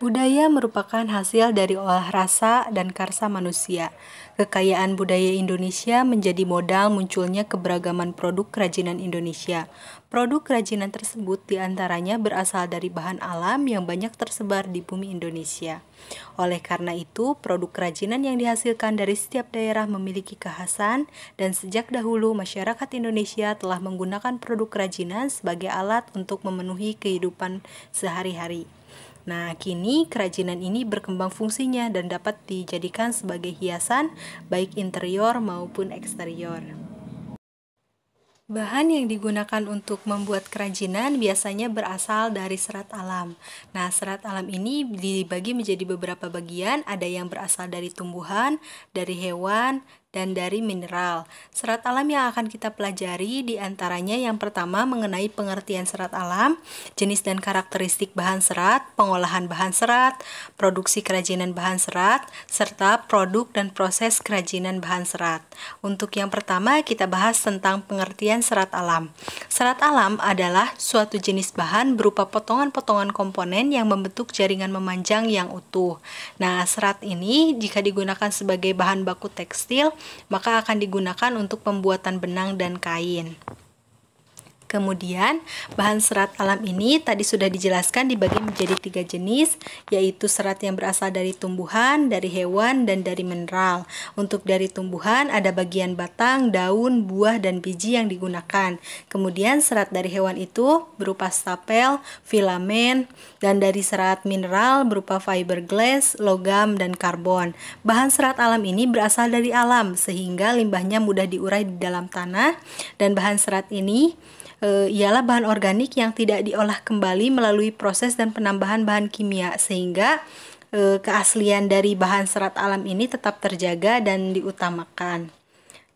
Budaya merupakan hasil dari olah rasa dan karsa manusia. Kekayaan budaya Indonesia menjadi modal munculnya keberagaman produk kerajinan Indonesia. Produk kerajinan tersebut diantaranya berasal dari bahan alam yang banyak tersebar di bumi Indonesia. Oleh karena itu, produk kerajinan yang dihasilkan dari setiap daerah memiliki kekhasan, dan sejak dahulu masyarakat Indonesia telah menggunakan produk kerajinan sebagai alat untuk memenuhi kehidupan sehari-hari. Nah, kini kerajinan ini berkembang fungsinya dan dapat dijadikan sebagai hiasan baik interior maupun eksterior. Bahan yang digunakan untuk membuat kerajinan biasanya berasal dari serat alam. Nah, serat alam ini dibagi menjadi beberapa bagian, ada yang berasal dari tumbuhan, dari hewan, dan dari mineral. Serat alam yang akan kita pelajari diantaranya yang pertama mengenai pengertian serat alam, jenis dan karakteristik bahan serat, pengolahan bahan serat, produksi kerajinan bahan serat, serta produk dan proses kerajinan bahan serat. Untuk yang pertama kita bahas tentang pengertian serat alam. Serat alam adalah suatu jenis bahan berupa potongan-potongan komponen yang membentuk jaringan memanjang yang utuh. Nah, serat ini jika digunakan sebagai bahan baku tekstil, maka akan digunakan untuk pembuatan benang dan kain. Kemudian, bahan serat alam ini tadi sudah dijelaskan dibagi menjadi 3 jenis, yaitu serat yang berasal dari tumbuhan, dari hewan, dan dari mineral. Untuk dari tumbuhan ada bagian batang, daun, buah, dan biji yang digunakan. Kemudian serat dari hewan itu berupa stapel, filamen, dan dari serat mineral berupa fiberglass, logam, dan karbon. Bahan serat alam ini berasal dari alam, sehingga limbahnya mudah diurai di dalam tanah, dan bahan serat ini ialah bahan organik yang tidak diolah kembali melalui proses dan penambahan bahan kimia, sehingga keaslian dari bahan serat alam ini tetap terjaga dan diutamakan.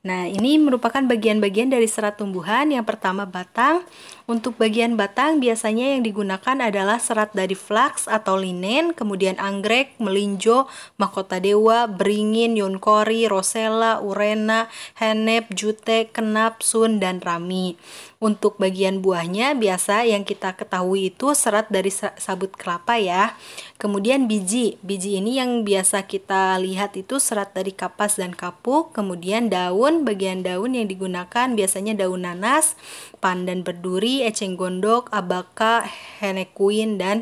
Nah, ini merupakan bagian-bagian dari serat tumbuhan. Yang pertama batang. Untuk bagian batang biasanya yang digunakan adalah serat dari flax atau linen, kemudian anggrek, melinjo, mahkota dewa, beringin, yonkori, rosella, urena, henep, jute, kenap, sun, dan rami. Untuk bagian buahnya biasa yang kita ketahui itu serat dari sabut kelapa ya. Kemudian biji ini yang biasa kita lihat itu serat dari kapas dan kapuk. Kemudian daun, bagian daun yang digunakan biasanya daun nanas, pandan berduri, eceng gondok, abaka, henekuin, dan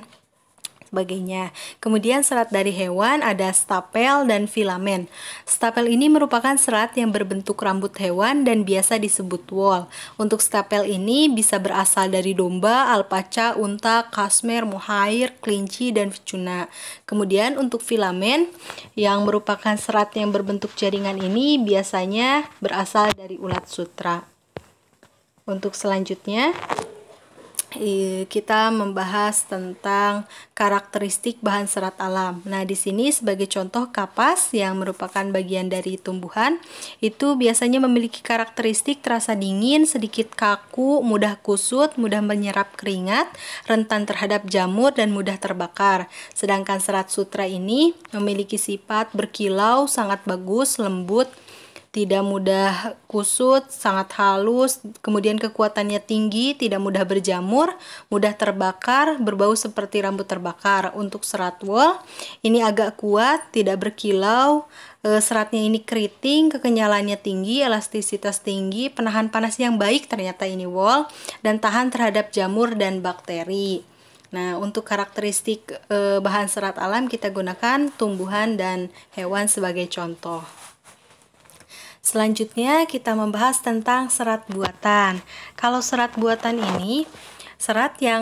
sebagainya. Kemudian serat dari hewan ada stapel dan filamen. Stapel ini merupakan serat yang berbentuk rambut hewan dan biasa disebut wool. Untuk stapel ini bisa berasal dari domba, alpaca, unta, kasmer, mohair, kelinci, dan vicuna. Kemudian untuk filamen yang merupakan serat yang berbentuk jaringan ini biasanya berasal dari ulat sutra. Untuk selanjutnya kita membahas tentang karakteristik bahan serat alam. Nah, di sini sebagai contoh kapas yang merupakan bagian dari tumbuhan itu biasanya memiliki karakteristik terasa dingin, sedikit kaku, mudah kusut, mudah menyerap keringat, rentan terhadap jamur, dan mudah terbakar. Sedangkan serat sutra ini memiliki sifat berkilau, sangat bagus, lembut, tidak mudah kusut, sangat halus, kemudian kekuatannya tinggi, tidak mudah berjamur, mudah terbakar, berbau seperti rambut terbakar. Untuk serat wool, ini agak kuat, tidak berkilau, seratnya ini keriting, kekenyalannya tinggi, elastisitas tinggi, penahan panas yang baik ternyata ini wool, dan tahan terhadap jamur dan bakteri. Nah, untuk karakteristik bahan serat alam kita gunakan tumbuhan dan hewan sebagai contoh. Selanjutnya kita membahas tentang serat buatan. Kalau serat buatan ini serat yang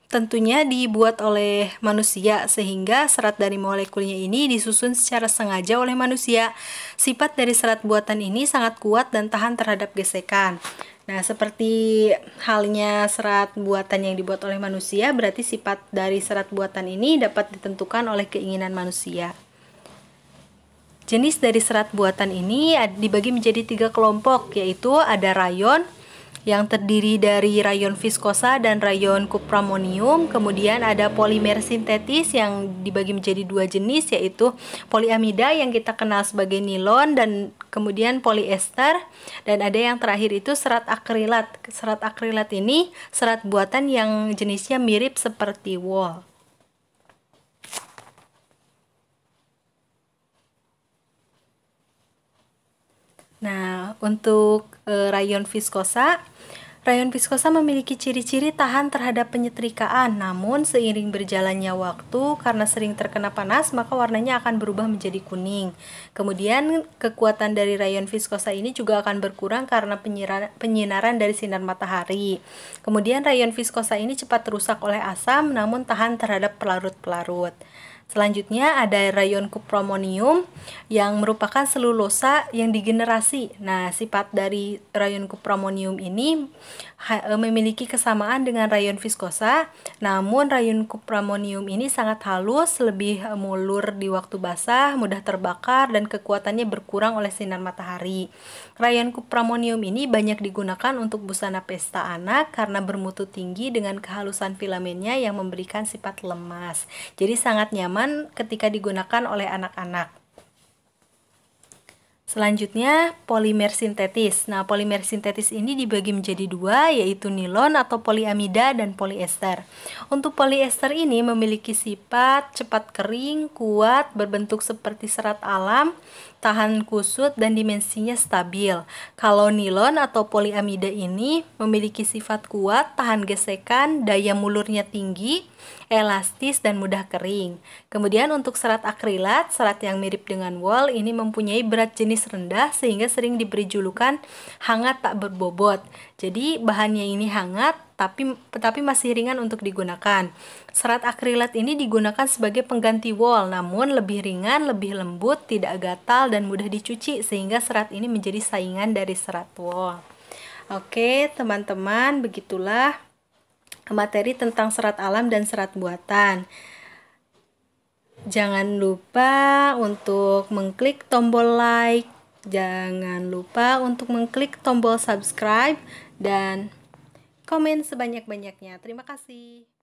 tentunya dibuat oleh manusia, sehingga serat dari molekulnya ini disusun secara sengaja oleh manusia. Sifat dari serat buatan ini sangat kuat dan tahan terhadap gesekan. Nah, seperti halnya serat buatan yang dibuat oleh manusia, berarti sifat dari serat buatan ini dapat ditentukan oleh keinginan manusia. Jenis dari serat buatan ini dibagi menjadi 3 kelompok, yaitu ada rayon yang terdiri dari rayon viskosa dan rayon kupramonium. Kemudian ada polimer sintetis yang dibagi menjadi 2 jenis, yaitu poliamida yang kita kenal sebagai nilon, dan kemudian poliester. Dan ada yang terakhir itu serat akrilat. Serat akrilat ini serat buatan yang jenisnya mirip seperti wool. Nah, untuk rayon viskosa memiliki ciri-ciri tahan terhadap penyetrikaan. Namun, seiring berjalannya waktu, karena sering terkena panas, maka warnanya akan berubah menjadi kuning. Kemudian, kekuatan dari rayon viskosa ini juga akan berkurang karena penyinaran dari sinar matahari. Kemudian, rayon viskosa ini cepat rusak oleh asam, namun tahan terhadap pelarut-pelarut. Selanjutnya ada rayon kupromonium yang merupakan selulosa yang digenerasi. Nah, sifat dari rayon kupromonium ini memiliki kesamaan dengan rayon viskosa, namun rayon kupromonium ini sangat halus, lebih mulur di waktu basah, mudah terbakar, dan kekuatannya berkurang oleh sinar matahari. Rayon kupromonium ini banyak digunakan untuk busana pesta anak karena bermutu tinggi dengan kehalusan filamennya yang memberikan sifat lemas. Jadi sangat nyaman ketika digunakan oleh anak-anak. Selanjutnya, polimer sintetis. Nah, polimer sintetis ini dibagi menjadi dua, yaitu nilon atau poliamida dan poliester. Untuk poliester ini memiliki sifat cepat kering, kuat, berbentuk seperti serat alam, tahan kusut, dan dimensinya stabil. Kalau nilon atau poliamida ini memiliki sifat kuat, tahan gesekan, daya mulurnya tinggi, elastis, dan mudah kering. Kemudian untuk serat akrilat, serat yang mirip dengan wol, ini mempunyai berat jenis rendah sehingga sering diberi julukan hangat tak berbobot. Jadi bahannya ini hangat tapi masih ringan untuk digunakan. Serat akrilat ini digunakan sebagai pengganti wol, namun lebih ringan, lebih lembut, tidak gatal, dan mudah dicuci sehingga serat ini menjadi saingan dari serat wol. Oke, teman-teman, begitulah materi tentang serat alam dan serat buatan. Jangan lupa untuk mengklik tombol like, jangan lupa untuk mengklik tombol subscribe, dan komen sebanyak-banyaknya. Terima kasih.